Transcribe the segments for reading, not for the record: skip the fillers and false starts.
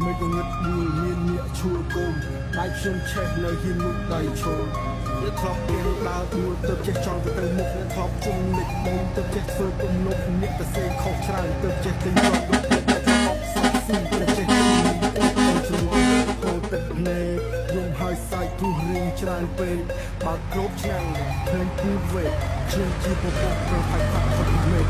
ไม่ก็เงิดบูเมียนเมียชัวกลมได้เชื่อมเช็คเลยหินมุกได้โชว์เลือดทอกเลี้ยงดาวดูเติบเจ็ดจองไปเติมมุกเลือดทอกจุ่มเล็กเดินเติบเจ็ดเฟื่องนกเมียแต่เซ่ขอบชายเติบเจ็ดตีนรถแต่ทอกสักสิ่งเติบเจ็ดตีนต้องชัวโคตรเนยยงหายใส่ทุเรียนชายเป็นปากครบช่างเพลงพูดเวทเชื่อที่พวกเราไทยพักคนเมฆ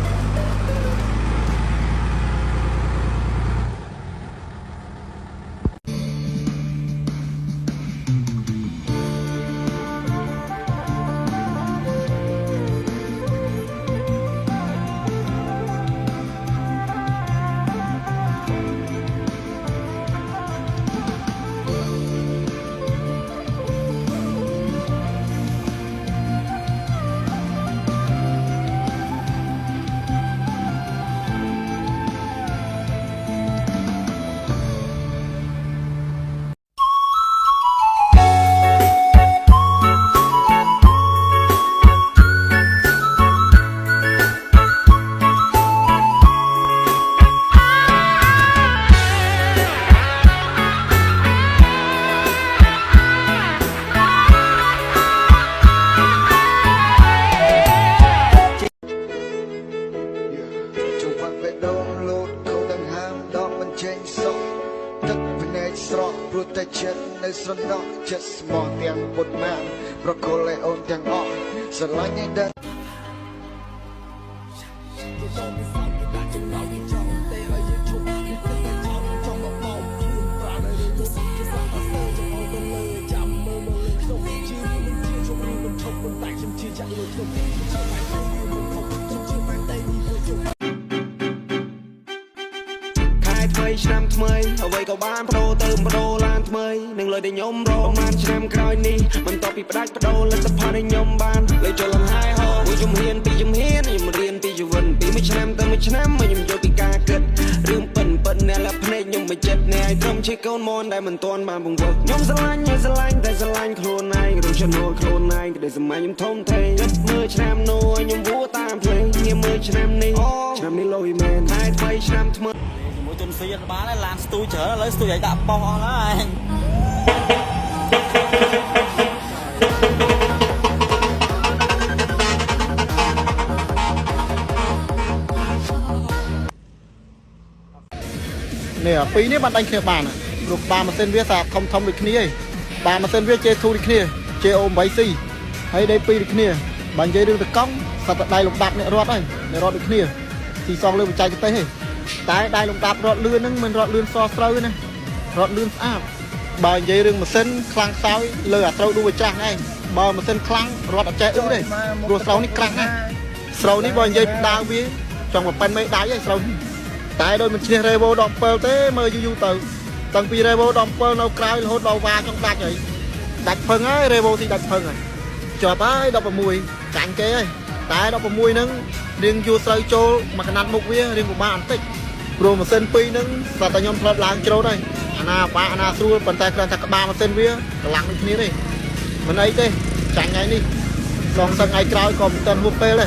ព្រោះតែចិត្តនៅស្រណោះចិត្តស្មោះទាំងពុតម៉ានប្រកលឲ្យអូនទាំងអស់ស្រឡាញ់ឲ្យដឹងថ្មីឆ្នាំថ្មីអ្វីក៏បានបដូរទៅបដូរឡានថ្មីនឹងលើដែលខ្ញុំរកប្រហែលឆ្នាំក្រោយនេះបន្ទាប់ពីផ្ដាច់បដូរលទ្ធផលដែលខ្ញុំបានលើចូលឡើងហើយហោមួយជំហានពីរជំហានខ្ញុំរៀនពីជីវិតពីមួយឆ្នាំទៅមួយឆ្នាំខ្ញុំយល់ពីការគិតរឿងប៉ិនអ្នកលាភ្នែកខ្ញុំមិនចិត្តអ្នកឲ្យត្រឹមជាកូនមនដែលមិនទាន់បានបង្វឹកខ្ញុំស្រឡាញ់តែស្រឡាញ់ខ្លួនឯងរំចំណូលខ្លួនឯងក្តីសម័យខ្ញុំធំធេងគិតមើលឆ្នាំនោះខ្ញុំវួរតាមភ្លេងងារមើលឆ្នាំនេះលុយមែនហើយថ្មីឆ្នាំថ្មីទុនស្វីបានហើយឡានស្ទូចច្រើនឥឡូវស្ទូចឲ្យដាក់ប៉ោះអស់ហើយនេះពីរនេះបានដាច់គ្នាបានរូបបាម៉ាស៊ីនវាសាធំដូចគ្នាឯងបាម៉ាស៊ីនវា J2 ដូចគ្នា JO8C ហើយដេពីរដូចគ្នាបើនិយាយរឿងតកង់សត្វដៃលំដាប់អ្នករត់ហើយអ្នករត់ដូចគ្នាទីសងលើបច្ចេកទេសទេតែដៃលំដាប់រត់លឿនហ្នឹងមិនរត់លឿនសស្រូវណារត់លឿនស្អាតបើនិយាយរឿងម៉ាស៊ីនខ្លាំងខ្សោយលើអាស្រូវឌូវាចាស់ឯងបើម៉ាស៊ីនខ្លាំងរត់អត់ចេះអ៊ឺទេព្រោះស្រូវនេះក្រាស់ណាស់ស្រូវនេះបើនិយាយដើរវាចង់ប៉ែនមេដៃឯងស្រូវតែដូចមិនឈ្នះ Revo 17ទេមើលយូរទៅតាំងពី Revo 17នៅក្រៅរហូតដល់វ៉ាចង់ដាច់ហើយដាច់ផឹងហើយ Revo ទីដាច់ផឹងហើយជាប់ហើយ16ចាញ់គេហើយតែ16ហ្នឹងរៀងយួរស្រូវចូលមកកណាត់មុខវារៀងពិបាកបន្តិចព្រោះម៉ាស៊ីន2ហ្នឹងស្រាប់តែខ្ញុំផ្លិតឡើងច្រូតហើយអាណាបាក់អាណាស្រួលប៉ុន្តែគ្រាន់តែក្បាលម៉ាស៊ីនវាកម្លាំងដូចគ្នាទេមិនអីទេចាញ់ថ្ងៃនេះឡងសឹងថ្ងៃក្រោយក៏មិនទាន់ហួសពេលទេ